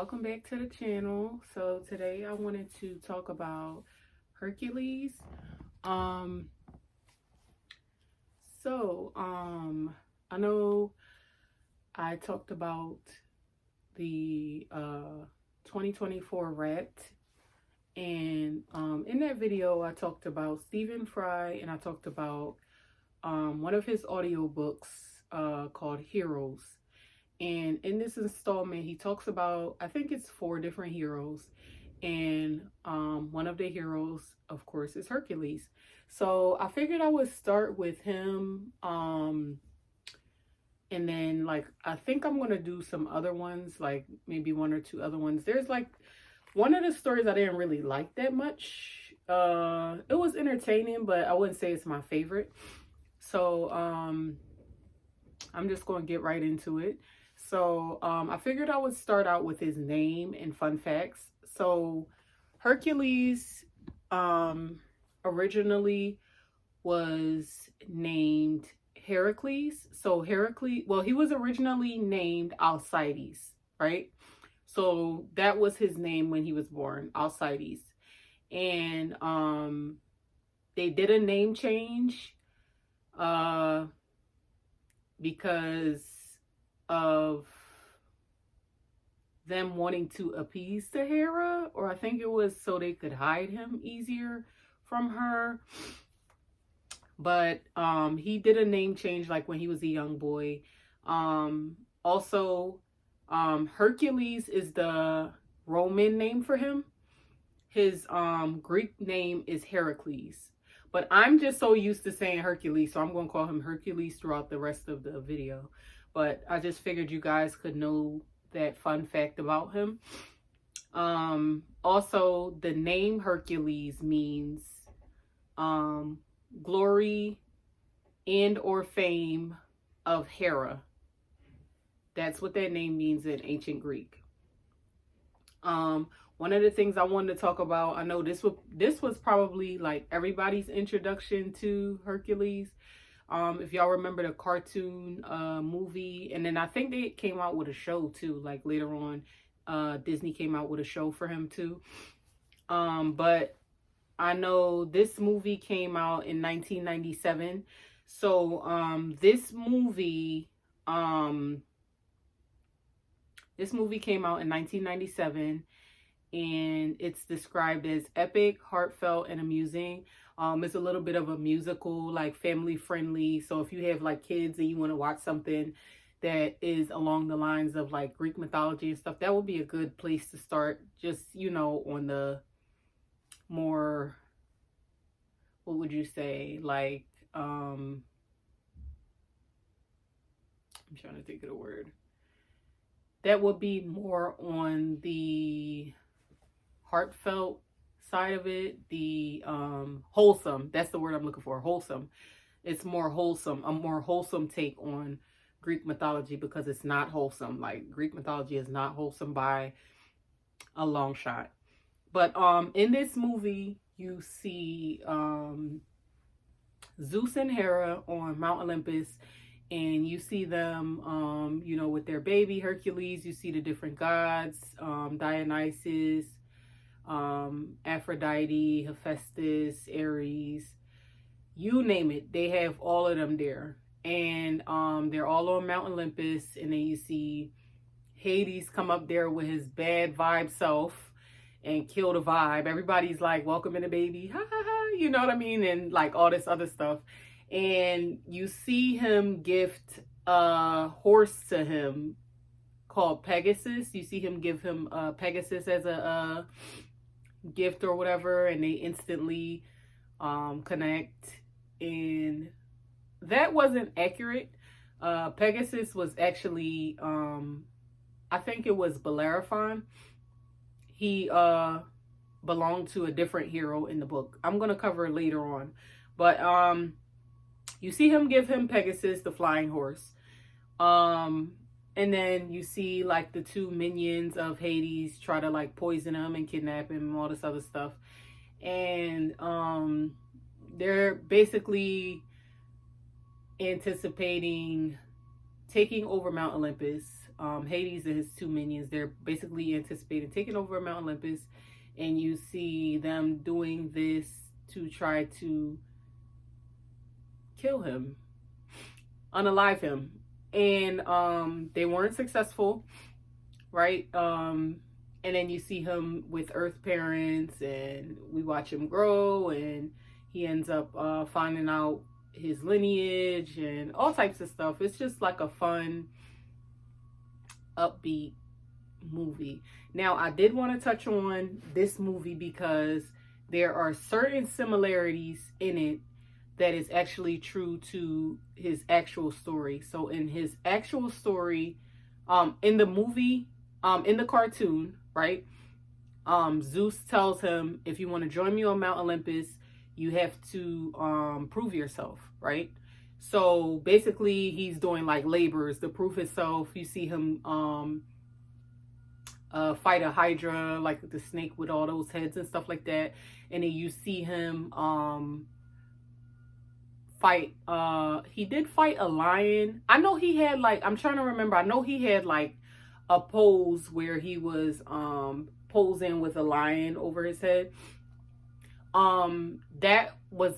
welcome back to the channel. So today I wanted to talk about Hercules. Um I know I talked about the 2024 Wrapped, and in that video I talked about Stephen Fry, and I talked about one of his audiobooks called Heroes. And in this installment, he talks about, I think it's 4 different heroes. And one of the heroes, of course, is Hercules. So I figured I would start with him. And then, like, I think I'm going to do some other ones, like maybe 1 or 2 other ones. There's like one of the stories I didn't really like that much. It was entertaining, but I wouldn't say it's my favorite. So I'm just going to get right into it. So I figured I would start out with his name and fun facts. So Hercules originally was named Heracles. So Heracles, well, he was originally named Alcides, right? So that was his name when he was born, Alcides. And they did a name change because of them wanting to appease the Hera, or I think it was so they could hide him easier from her. But he did a name change like when he was a young boy. Also, Hercules is the Roman name for him. His Greek name is Heracles. But I'm just so used to saying Hercules, so I'm going to call him Hercules throughout the rest of the video. But I just figured you guys could know that fun fact about him. Also, the name Hercules means glory and or fame of Hera. That's what that name means in ancient Greek. One of the things I wanted to talk about, I know this was probably like everybody's introduction to Hercules. If y'all remember the cartoon movie, and then I think they came out with a show too, like later on, Disney came out with a show for him too. But I know this movie came out in 1997. So this movie came out in 1997. And it's described as epic, heartfelt, and amusing. It's a little bit of a musical, like family friendly. So if you have like kids and you want to watch something that is along the lines of like Greek mythology and stuff, that would be a good place to start. Just, you know, on the more, what would you say? Like, I'm trying to think of the word. That would be more on the heartfelt side of it, the wholesome, that's the word I'm looking for, wholesome. It's more wholesome, a more wholesome take on Greek mythology, because it's not wholesome. Like, Greek mythology is not wholesome by a long shot. But in this movie you see Zeus and Hera on Mount Olympus, and you see them you know, with their baby Hercules. You see the different gods, Dionysus, Aphrodite, Hephaestus, Ares, you name it, they have all of them there. And they're all on Mount Olympus, and then you see Hades come up there with his bad vibe self and kill the vibe. Everybody's like, welcome the baby, ha ha ha, you know what I mean, and like all this other stuff. And you see him gift a horse to him called Pegasus. You see him give him Pegasus as a gift or whatever, and they instantly connect. And that wasn't accurate. Pegasus was actually I think it was Bellerophon. He belonged to a different hero in the book. I'm gonna cover it later on. But you see him give him Pegasus, the flying horse. And then you see like the 2 minions of Hades try to like poison him and kidnap him and all this other stuff. And they're basically anticipating taking over Mount Olympus. Hades and his two minions. They're basically anticipating taking over Mount Olympus, and you see them doing this to try to kill him, unalive him. And they weren't successful, right? And then you see him with Earth parents, and we watch him grow, and he ends up finding out his lineage and all types of stuff. It's just like a fun, upbeat movie. Now, I did want to touch on this movie because there are certain similarities in it that is actually true to his actual story. So in his actual story, in the movie, in the cartoon, right? Zeus tells him, if you want to join me on Mount Olympus, you have to prove yourself, right? So basically he's doing like labors to prove himself. You see him fight a hydra, like the snake with all those heads and stuff like that. And then you see him fight, he did fight a lion. I know he had like, I'm trying to remember, I know he had like a pose where he was posing with a lion over his head. That was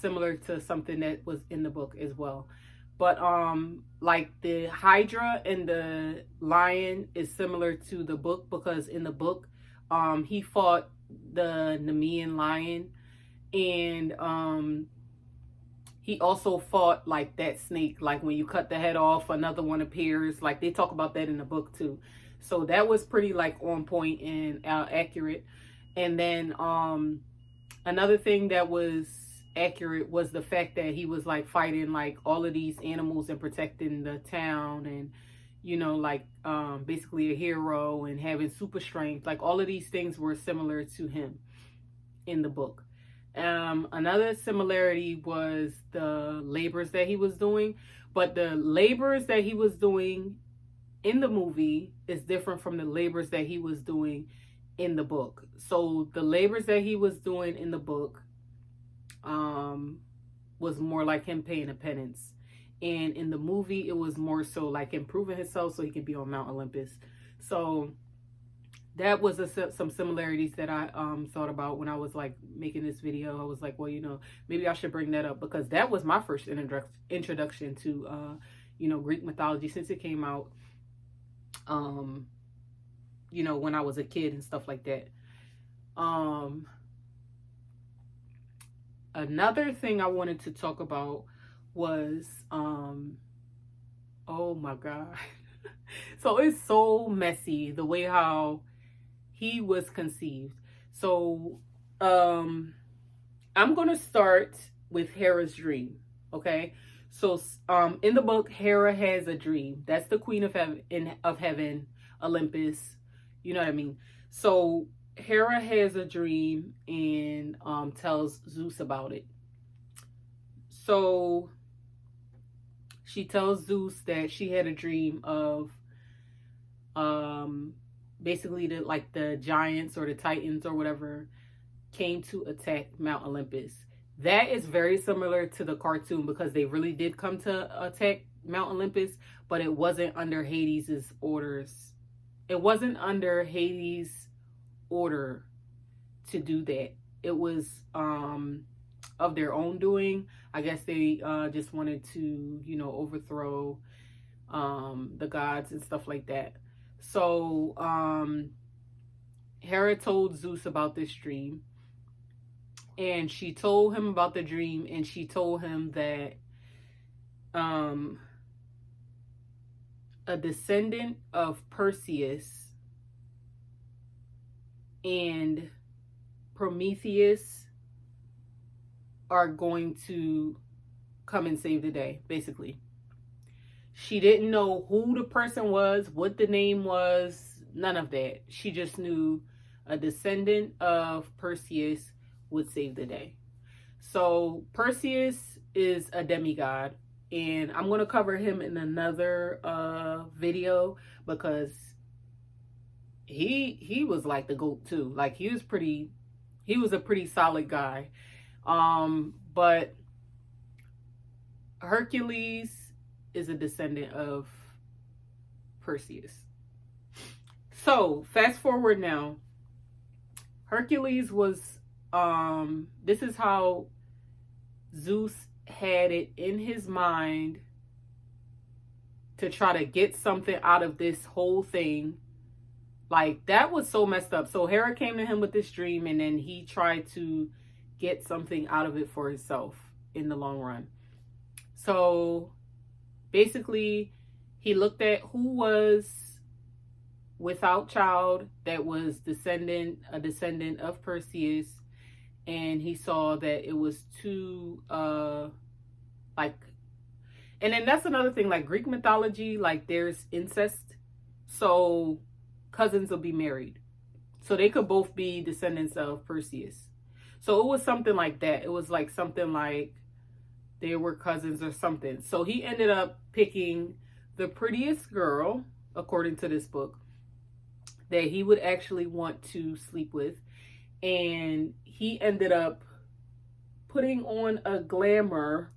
similar to something that was in the book as well. But like the hydra and the lion is similar to the book, because in the book he fought the Nemean lion, and he also fought like that snake, like when you cut the head off, another one appears. Like they talk about that in the book too. So that was pretty like on point and accurate. And then another thing that was accurate was the fact that he was like fighting like all of these animals and protecting the town, and you know, like basically a hero and having super strength. Like all of these things were similar to him in the book. Another similarity was the labors that he was doing, but the labors that he was doing in the movie is different from the labors that he was doing in the book. So the labors that he was doing in the book was more like him paying a penance, and in the movie it was more so like improving himself so he could be on Mount Olympus. So that was some similarities that I thought about when I was like making this video. I was like, well, you know, maybe I should bring that up, because that was my first introduction to you know, Greek mythology, since it came out you know, when I was a kid and stuff like that. Another thing I wanted to talk about was oh my god. So it's so messy the way how he was conceived. So I'm gonna start with Hera's dream. Okay, so in the book, Hera has a dream. That's the queen of heaven, Olympus, you know what I mean? So Hera has a dream and tells Zeus about it. So she tells Zeus that she had a dream of basically the giants or the titans or whatever came to attack Mount Olympus. That is very similar to the cartoon, because they really did come to attack Mount Olympus, but it wasn't under Hades's orders. It wasn't under Hades' order to do that. It was of their own doing. I guess they just wanted to, you know, overthrow the gods and stuff like that. So Hera told Zeus about this dream, and she told him about the dream, and she told him that a descendant of Perseus and Prometheus are going to come and save the day, basically. She didn't know who the person was, what the name was, none of that. She just knew a descendant of Perseus would save the day. So Perseus is a demigod, and I'm going to cover him in another video, because he was like the GOAT too. Like he was a pretty solid guy. But Hercules is a descendant of Perseus. So fast forward now. Hercules was this is how Zeus had it in his mind to try to get something out of this whole thing. Like, that was so messed up. So Hera came to him with this dream, and then he tried to get something out of it for himself in the long run. So basically, he looked at who was without child that was a descendant of Perseus, and he saw that it was two like, and then that's another thing, like Greek mythology, like there's incest, so cousins will be married, so they could both be descendants of Perseus. So it was something like that. It was like something like they were cousins or something. So he ended up picking the prettiest girl, according to this book, that he would actually want to sleep with. And he ended up putting on a glamour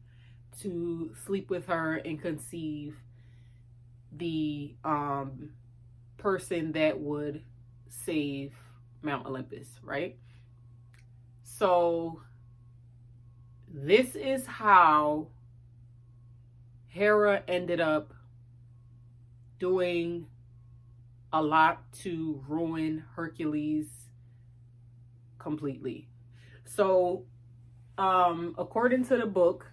to sleep with her and conceive the person that would save Mount Olympus, right? So this is how Hera ended up doing a lot to ruin Hercules completely. So according to the book,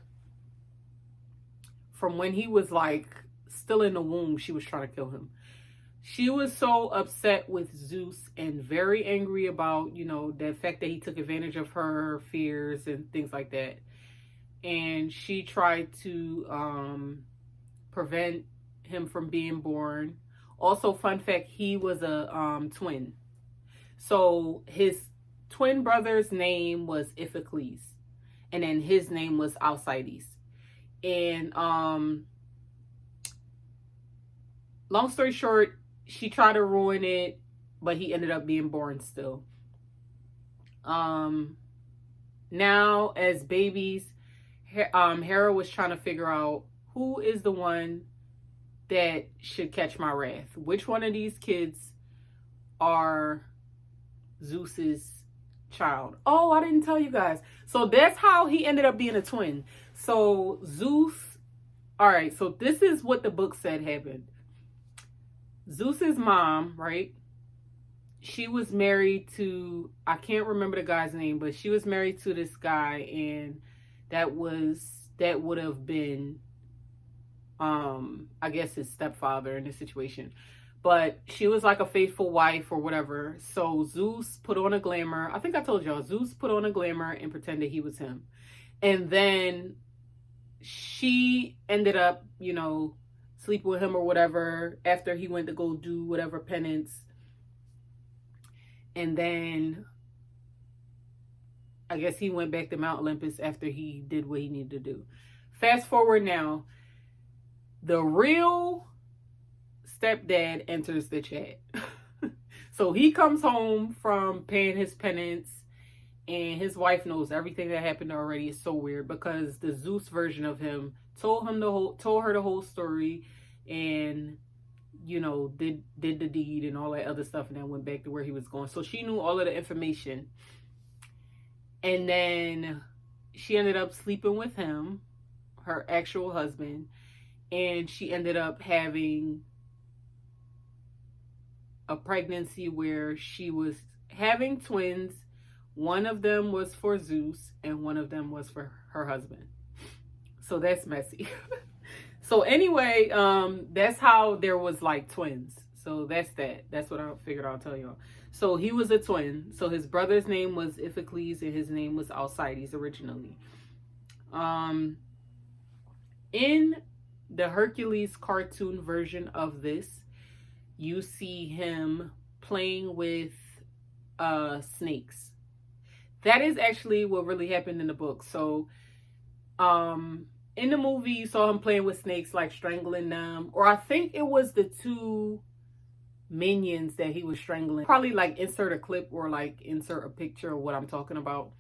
from when he was like still in the womb, she was trying to kill him. She was so upset with Zeus and very angry about, you know, the fact that he took advantage of her fears and things like that. And she tried to prevent him from being born. Also, fun fact, he was a twin. So his twin brother's name was Iphicles, and then his name was Alcides. And long story short, she tried to ruin it, but he ended up being born still. Now, as babies, Hera was trying to figure out who is the one that should catch my wrath. Which one of these kids are Zeus's child? Oh, I didn't tell you guys. So that's how he ended up being a twin. So Zeus, all right, so this is what the book said happened. Zeus's mom, right? She was married to, I can't remember the guy's name, but she was married to this guy, and that would have been I guess his stepfather in this situation. But she was like a faithful wife or whatever. So Zeus put on a glamour. I think I told y'all, Zeus put on a glamour and pretended he was him. And then she ended up, you know, sleep with him or whatever after he went to go do whatever penance. And then I guess he went back to Mount Olympus after he did what he needed to do. Fast forward now, the real stepdad enters the chat. So he comes home from paying his penance, and his wife knows everything that happened already. It's so weird because the Zeus version of him told her the whole story, and you know, did the deed and all that other stuff, and then went back to where he was going. So she knew all of the information. And then she ended up sleeping with him, her actual husband, and she ended up having a pregnancy where she was having twins. One of them was for Zeus and one of them was for her husband. So that's messy. So anyway, that's how there was like twins. So that's that. That's what I figured I'll tell y'all. So he was a twin. So his brother's name was Iphicles and his name was Alcides originally. In the Hercules cartoon version of this, you see him playing with snakes. That is actually what really happened in the book. So in the movie, you saw him playing with snakes, like strangling them. Or I think it was the two minions that he was strangling. Probably like insert a clip or like insert a picture of what I'm talking about.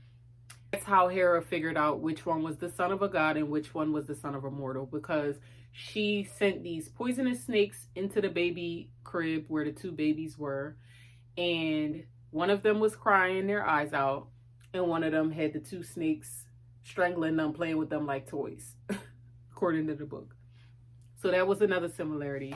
That's how Hera figured out which one was the son of a god and which one was the son of a mortal, because she sent these poisonous snakes into the baby crib where the two babies were, and one of them was crying their eyes out, and one of them had the two snakes strangling them, playing with them like toys, according to the book. So that was another similarity.